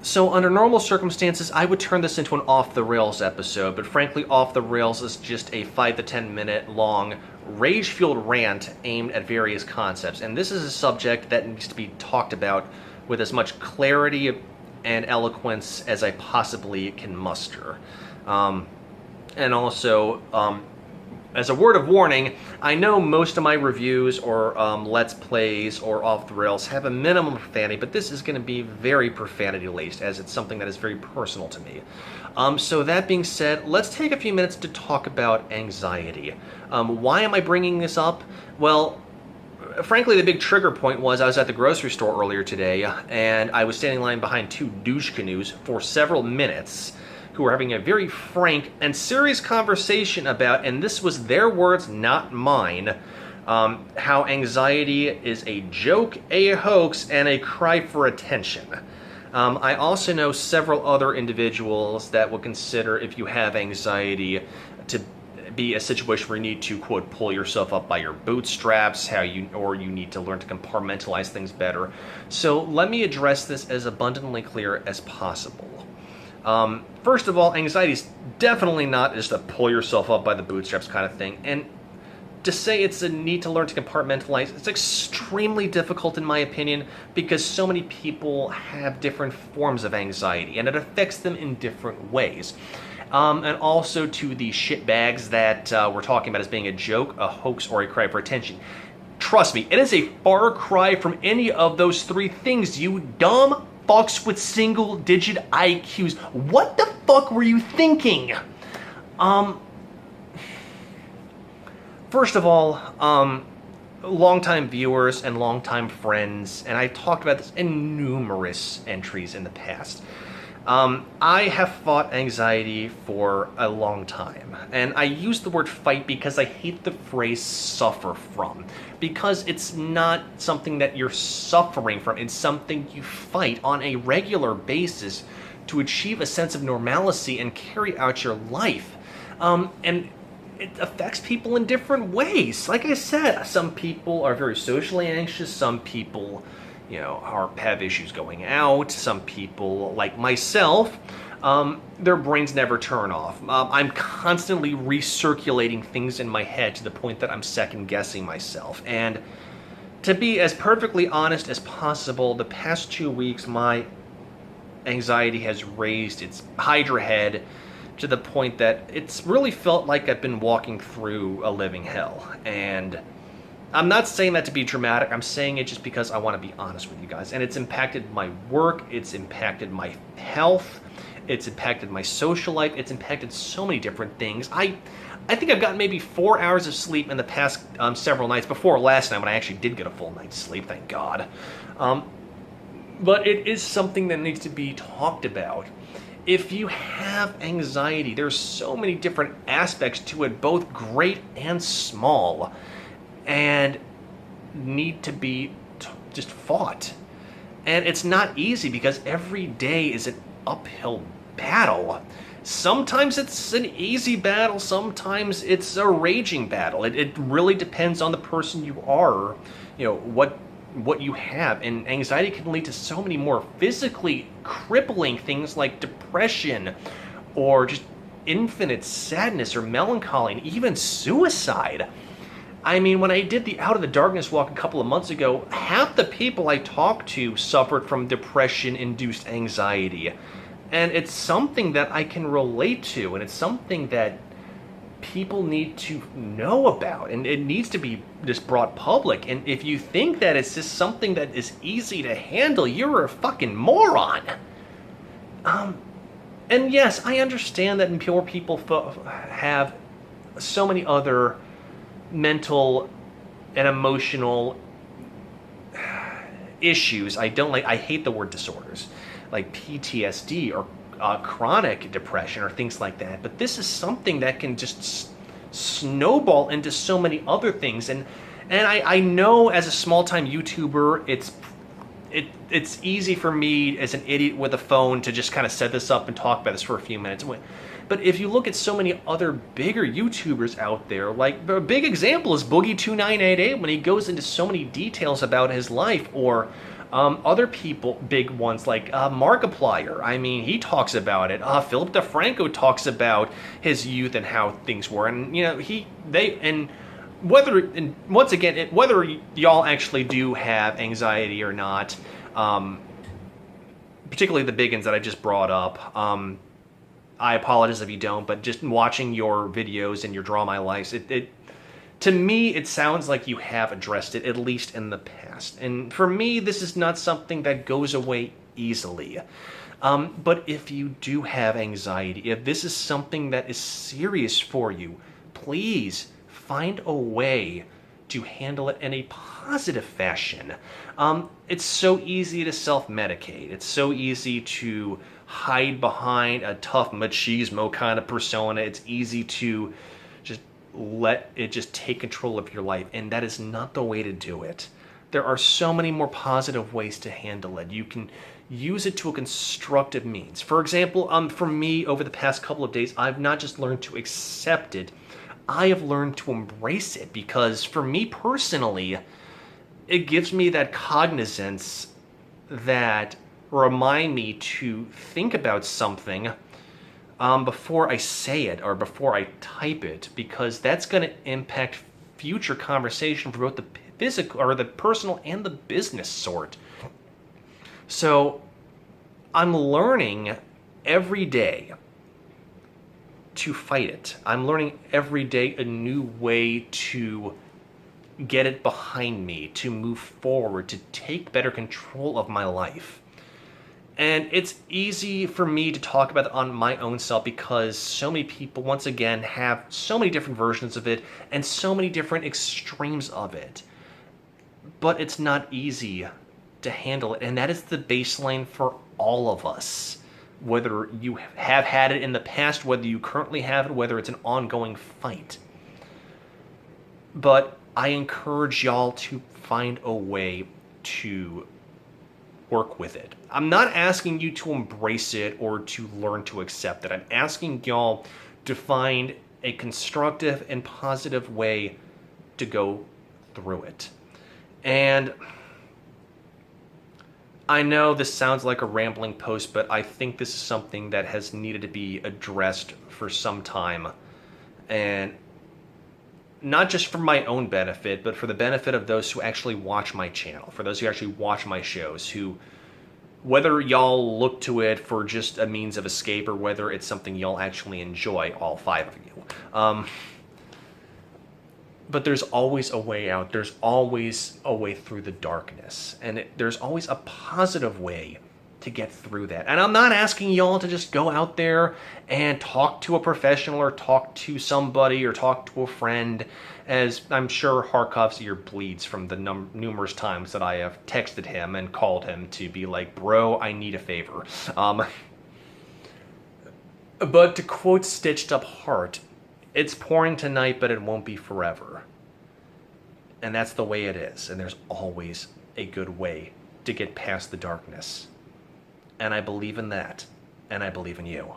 So under normal circumstances, I would turn this into an off-the-rails episode, but frankly, Off the Rails is just a 5 to 10 minute long rage-fueled rant aimed at various concepts, and this is a subject that needs to be talked about with as much clarity and eloquence as I possibly can muster. And also, as a word of warning, I know most of my reviews or Let's Plays or Off the Rails have a minimum of profanity, but this is going to be very profanity-laced, as it's something that is very personal to me. So that being said, let's take a few minutes to talk about anxiety. Why am I bringing this up? Well, frankly, the big trigger point was I was at the grocery store earlier today, and I was standing in line behind two douche canoes for several minutes, who were having a very frank and serious conversation about, and this was their words, not mine, how anxiety is a joke, a hoax, and a cry for attention. I also know several other individuals that would consider if you have anxiety to be a situation where you need to, quote, pull yourself up by your bootstraps, or you need to learn to compartmentalize things better. So let me address this as abundantly clear as possible. First of all, anxiety is definitely not just a pull yourself up by the bootstraps kind of thing. And to say it's a need to learn to compartmentalize, it's extremely difficult in my opinion, because so many people have different forms of anxiety, and it affects them in different ways. And also to the shitbags that we're talking about as being a joke, a hoax, or a cry for attention. Trust me, it is a far cry from any of those three things, you dumb fucks with single-digit IQs. What the fuck were you thinking? First of all, longtime viewers and longtime friends, and I've talked about this in numerous entries in the past, I have fought anxiety for a long time, and I use the word fight because I hate the phrase suffer from, because it's not something that you're suffering from, it's something you fight on a regular basis to achieve a sense of normalcy and carry out your life. And it affects people in different ways. Like I said, some people are very socially anxious, some people have issues going out. Some people, like myself, their brains never turn off. I'm constantly recirculating things in my head to the point that I'm second-guessing myself. And to be as perfectly honest as possible, the past 2 weeks, my anxiety has raised its hydra head to the point that it's really felt like I've been walking through a living hell. And I'm not saying that to be dramatic, I'm saying it just because I want to be honest with you guys. And it's impacted my work, it's impacted my health, it's impacted my social life, it's impacted so many different things. I think I've gotten maybe 4 hours of sleep in the past several nights, before last night when I actually did get a full night's sleep, thank God. But it is something that needs to be talked about. If you have anxiety, there's so many different aspects to it, both great and small, and need to be just fought. And it's not easy because every day is an uphill battle. Sometimes it's an easy battle, sometimes it's a raging battle. It really depends on the person you are, what you have. And anxiety can lead to so many more physically crippling things like depression, or just infinite sadness or melancholy, and even suicide. I mean, when I did the Out of the Darkness walk a couple of months ago, half the people I talked to suffered from depression-induced anxiety. And it's something that I can relate to, and it's something that people need to know about, and it needs to be just brought public. And if you think that it's just something that is easy to handle, you're a fucking moron. And yes, I understand that poor people have so many other mental and emotional issues. I hate the word disorders, like PTSD or chronic depression or things like that. But this is something that can just snowball into so many other things. And I know as a small-time YouTuber, it's easy for me as an idiot with a phone to just kind of set this up and talk about this for a few minutes. But if you look at so many other bigger YouTubers out there, like a big example is Boogie2988 when he goes into so many details about his life, or Other people, big ones like Markiplier, I mean, he talks about it. Philip DeFranco talks about his youth and how things were, and once again, whether y'all actually do have anxiety or not, particularly the big ones that I just brought up. I apologize if you don't, but just watching your videos and your Draw My Lives, to me, it sounds like you have addressed it, at least in the past. And for me, this is not something that goes away easily. But if you do have anxiety, if this is something that is serious for you, please find a way to handle it in a positive fashion. It's so easy to self-medicate. It's so easy to hide behind a tough machismo kind of persona. It's easy to just let it just take control of your life, and that is not the way to do it. There are so many more positive ways to handle it. You can use it to a constructive means. For example, for me, over the past couple of days, I've not just learned to accept it, I have learned to embrace it, because for me personally, it gives me that cognizance that remind me to think about something before I say it or before I type it, because that's going to impact future conversation for both the physical or the personal and the business sort. So I'm learning every day to fight it. I'm learning every day a new way to get it behind me, to move forward, to take better control of my life. And it's easy for me to talk about it on my own self because so many people, once again, have so many different versions of it and so many different extremes of it. But it's not easy to handle it, and that is the baseline for all of us. Whether you have had it in the past, whether you currently have it, whether it's an ongoing fight. But I encourage y'all to find a way to work with it. I'm not asking you to embrace it or to learn to accept it. I'm asking y'all to find a constructive and positive way to go through it. And I know this sounds like a rambling post, but I think this is something that has needed to be addressed for some time. And not just for my own benefit, but for the benefit of those who actually watch my channel, for those who actually watch my shows, who, whether y'all look to it for just a means of escape or whether it's something y'all actually enjoy, all 5 of you. But there's always a way out. There's always a way through the darkness. And there's always a positive way to get through that. And I'm not asking y'all to just go out there and talk to a professional or talk to somebody or talk to a friend, as I'm sure Harkov's ear bleeds from the numerous times that I have texted him and called him to be like, bro, I need a favor. But to quote Stitched Up Heart, it's pouring tonight, but it won't be forever. And that's the way it is. And there's always a good way to get past the darkness. And I believe in that. And I believe in you.